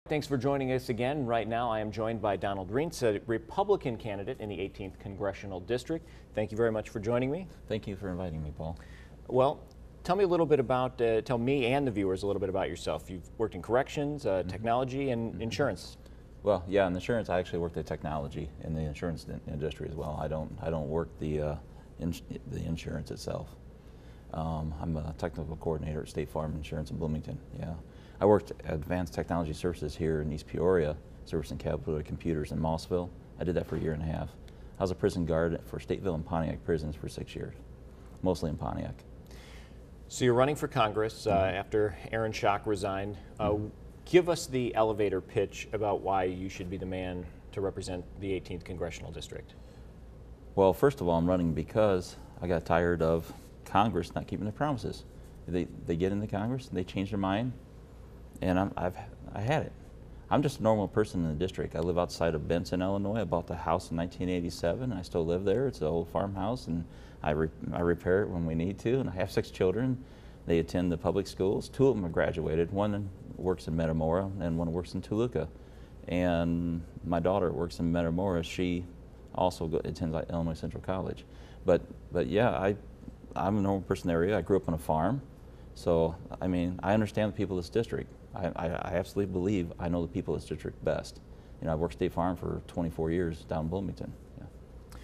Thanks for joining us again. Right now I am joined by Donald Rients, a Republican candidate in the 18th Congressional District. Thank you very much for joining me. Thank you for inviting me, Paul. Well, tell me a little bit about, tell me and the viewers a little bit about yourself. You've worked in corrections, technology, and insurance. Well, yeah, in insurance, I actually worked at technology in the insurance industry as well. I don't work the insurance itself. I'm a technical coordinator at State Farm Insurance in Bloomington. Yeah, I worked at Advanced Technology Services here in East Peoria, servicing Capital Computers in Mossville. I did that for a year and a half. I was a prison guard for Stateville and Pontiac prisons for 6 years, mostly in Pontiac. So you're running for Congress after Aaron Schock resigned. Give us the elevator pitch about why you should be the man to represent the 18th Congressional District. Well, first of all, I'm running because I got tired of Congress not keeping their promises. They get into Congress and they change their mind, and I had it. I'm just a normal person in the district. I live outside of Benson, Illinois. I bought the house in 1987. I still live there. It's an old farmhouse, and I repair it when we need to. And I have 6 children. They attend the public schools. 2 of them have graduated. One works in Metamora, and one works in Toluca. And my daughter works in Metamora. She also attends Illinois Central College. But yeah, I'm a normal person in the area. I grew up on a farm. So, I mean, I understand the people of this district. I absolutely believe I know the people of this district best. You know, I've worked State Farm for 24 years down in Bloomington. Yeah.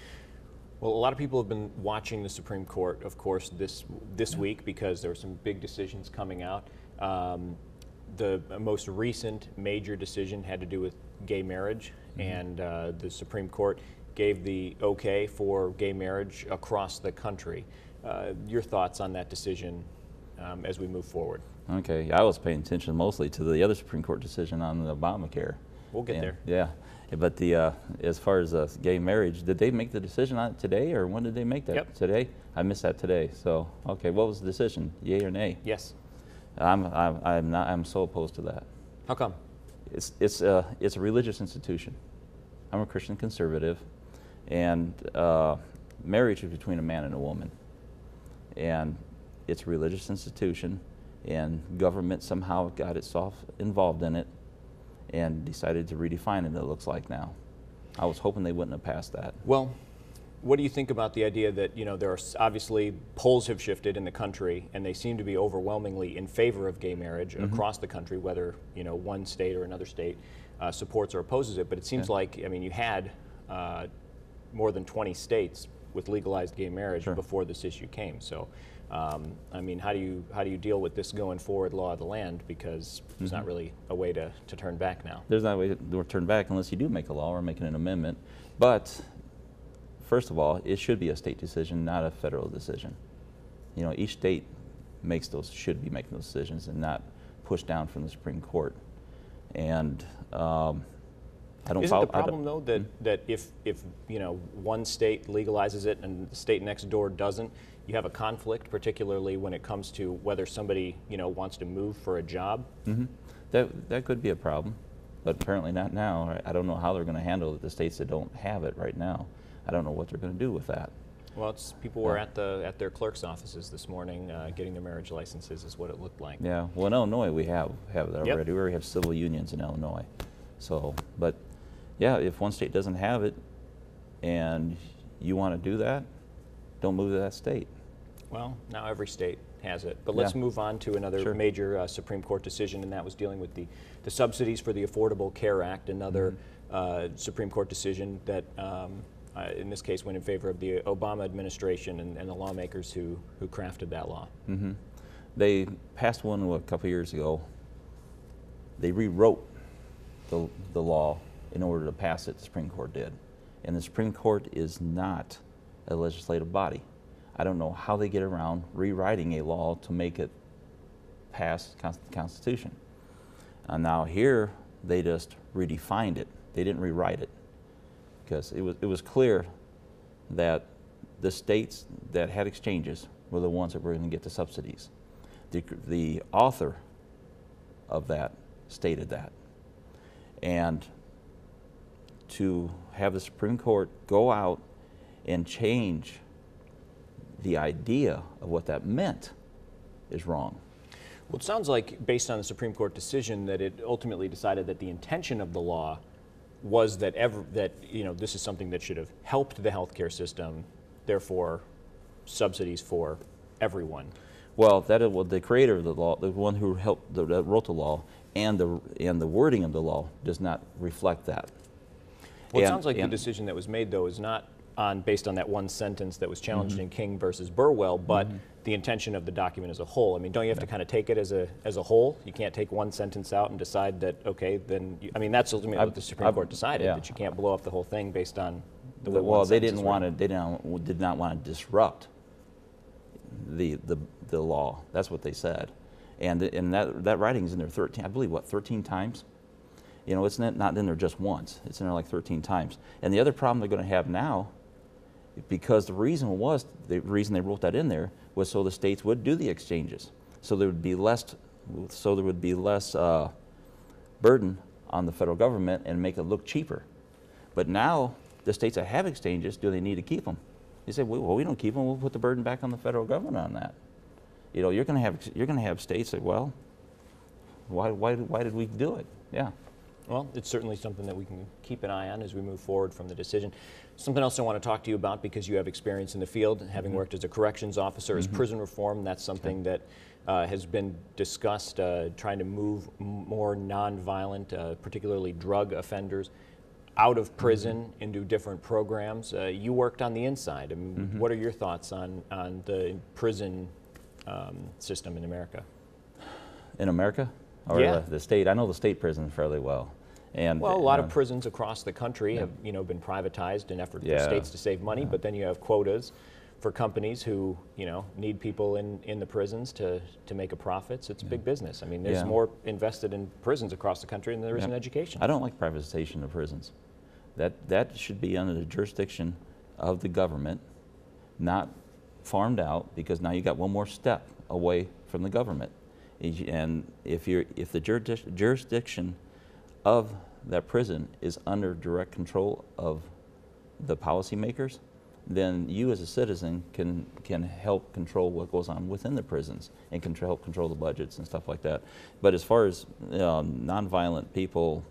Well, a lot of people have been watching the Supreme Court, of course, this week because there were some big decisions coming out. The most recent major decision had to do with gay marriage, and the Supreme Court gave the okay for gay marriage across the country. Your thoughts on that decision as we move forward? Okay, I was paying attention mostly to the other Supreme Court decision on the Obamacare. We'll get there. Yeah, but as far as gay marriage, did they make the decision on it today, or when did they make that? Yep. Today? I missed that today. So, okay, what was the decision? Yay or nay? Yes. I'm so opposed to that. How come? It's a religious institution. I'm a Christian conservative, and marriage is between a man and a woman, and it's a religious institution, and government somehow got itself involved in it and decided to redefine it, it looks like now. I was hoping they wouldn't have passed that. Well, what do you think about the idea that, you know, there are obviously polls have shifted in the country and they seem to be overwhelmingly in favor of gay marriage across the country, whether, you know, one state or another state supports or opposes it, but it seems like, I mean, you had more than 20 states with legalized gay marriage before this issue came. So, I mean, how do you deal with this going forward, law of the land? Because there's not really a way to turn back now. There's not a way to turn back unless you do make a law or making an amendment. But first of all, it should be a state decision, not a federal decision. You know, each state should be making those decisions and not pushed down from the Supreme Court. And I don't. Isn't the problem though that if you know one state legalizes it and the state next door doesn't, you have a conflict, particularly when it comes to whether somebody, you know, wants to move for a job? That could be a problem, but apparently not now. I don't know how they're going to handle it. The states that don't have it right now, I don't know what they're going to do with that. Well, people were at their clerk's offices this morning getting their marriage licenses, is what it looked like. Yeah. Well, in Illinois we have that already. We already have civil unions in Illinois. So, but yeah, if one state doesn't have it and you want to do that, don't move to that state. Well, now every state has it. But let's move on to another major Supreme Court decision, and that was dealing with the subsidies for the Affordable Care Act, another Supreme Court decision that in this case went in favor of the Obama administration and the lawmakers who crafted that law. They passed one a couple years ago. They rewrote the law in order to pass it. The Supreme Court did. And the Supreme Court is not a legislative body. I don't know how they get around rewriting a law to make it pass the Constitution. And now here they just redefined it. They didn't rewrite it, because it was clear that the states that had exchanges were the ones that were going to get the subsidies. The author of that stated that. And to have the Supreme Court go out and change the idea of what that meant is wrong. Well, it sounds like, based on the Supreme Court decision, that it ultimately decided that the intention of the law was that this is something that should have helped the healthcare system, therefore subsidies for everyone. Well, the creator of the law, the one who that wrote the law, and the wording of the law does not reflect that. Well, it sounds like the decision that was made, though, is not based on that one sentence that was challenged in King versus Burwell, but the intention of the document as a whole. I mean, don't you have to kind of take it as a whole? You can't take one sentence out and decide that, okay, then, I mean, that's ultimately what the Supreme Court decided, that you can't blow up the whole thing based on the way one they sentence did not want to disrupt the law. That's what they said. And that writing is in there 13, I believe, 13 times? You know, it's not in there just once. It's in there like 13 times. And the other problem they're going to have now, because the reason they wrote that in there was so the states would do the exchanges. So there would be less burden on the federal government and make it look cheaper. But now the states that have exchanges, do they need to keep them? They say, well, we don't keep them. We'll put the burden back on the federal government on that. You know, you're going to have states say, well, why did we do it? Yeah. Well, it's certainly something that we can keep an eye on as we move forward from the decision. Something else I want to talk to you about, because you have experience in the field, having worked as a corrections officer, is prison reform. That's something that has been discussed, trying to move more nonviolent, particularly drug offenders, out of prison into different programs. You worked on the inside. I mean, what are your thoughts on the prison system in America? In America? Or the state? I know the state prison fairly well. And, well, a lot of prisons across the country have been privatized in effort for states to save money, but then you have quotas for companies who need people in the prisons to make a profit. So it's a big business. I mean, there's more invested in prisons across the country than there is in education. I don't like privatization of prisons. That should be under the jurisdiction of the government, not farmed out, because now you got one more step away from the government. And if the jurisdiction of that prison is under direct control of the policymakers, then you as a citizen can help control what goes on within the prisons and help control the budgets and stuff like that. But as far as nonviolent people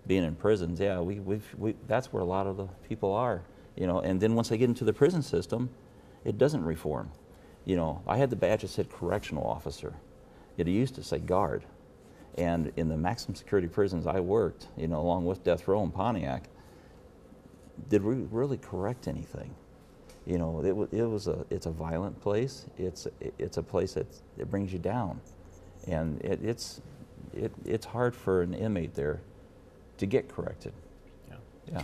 being in prisons, that's where a lot of the people are. And then once they get into the prison system, it doesn't reform. I had the badge that said correctional officer. It used to say guard. And in the maximum security prisons I worked, along with Death Row and Pontiac, did we really correct anything? It's a violent place. It's a place that brings you down, and it's hard for an inmate there to get corrected. Yeah.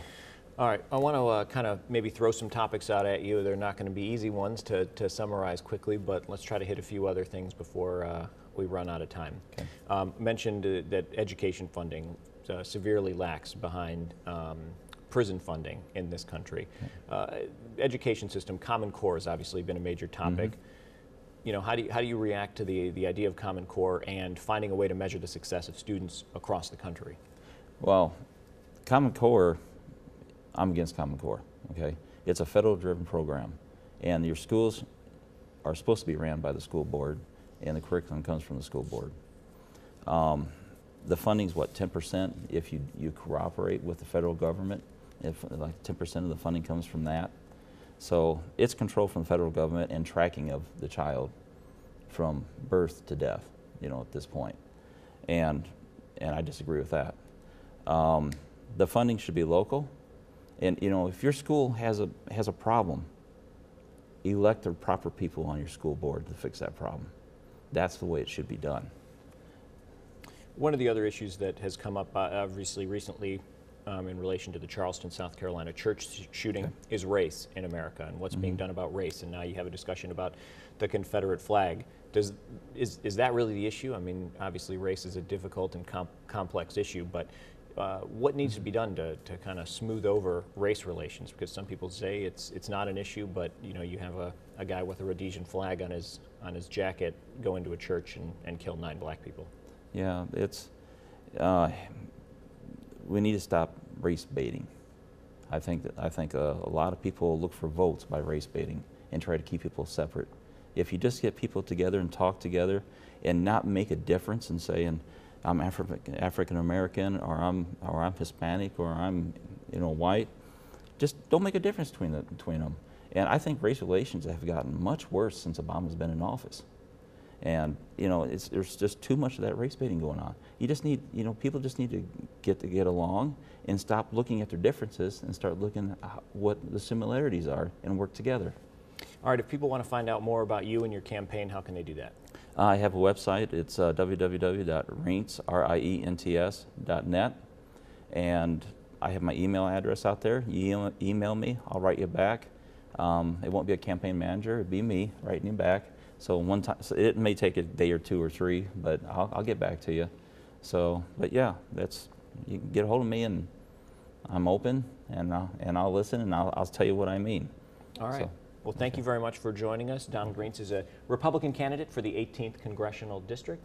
All right, I want to kind of maybe throw some topics out at you. They're not going to be easy ones to summarize quickly, but let's try to hit a few other things before we run out of time. Okay. Mentioned that education funding severely lacks behind prison funding in this country. Education system, Common Core has obviously been a major topic. How do you react to the idea of Common Core and finding a way to measure the success of students across the country? Well, Common Core, I'm against Common Core, okay? It's a federal-driven program, and your schools are supposed to be ran by the school board, and the curriculum comes from the school board. The funding's what, 10% if you cooperate with the federal government, if like 10% of the funding comes from that. So it's control from the federal government and tracking of the child from birth to death, at this point. And I disagree with that. The funding should be local. And if your school has a problem, elect the proper people on your school board to fix that problem. That's the way it should be done. One of the other issues that has come up obviously recently in relation to the Charleston, South Carolina church shooting is race in America and what's being done about race. And now you have a discussion about the Confederate flag. Is that really the issue? I mean, obviously race is a difficult and complex issue, but what needs to be done to kind of smooth over race relations? Because some people say it's not an issue, but you have a guy with a Rhodesian flag on his jacket go into a church and kill 9 black people. Yeah, we need to stop race baiting. I think a lot of people look for votes by race baiting and try to keep people separate. If you just get people together and talk together and not make a difference in saying, I'm African American, or I'm Hispanic, or I'm white, just don't make a difference between them. And I think race relations have gotten much worse since Obama's been in office. And there's just too much of that race baiting going on. You just need, people just need to get along and stop looking at their differences and start looking at what the similarities are and work together. All right, if people want to find out more about you and your campaign, how can they do that? I have a website. It's www.rients.net, and I have my email address out there. You email me, I'll write you back. It won't be a campaign manager, it'll be me writing you back. So so it may take a day or 2 or 3, but I'll get back to you. So, but yeah, you can get a hold of me, and I'm open, and I'll listen, and I'll tell you what I mean. All right. So, well, thank you very much for joining us. Donald Rients is a Republican candidate for the 18th Congressional District.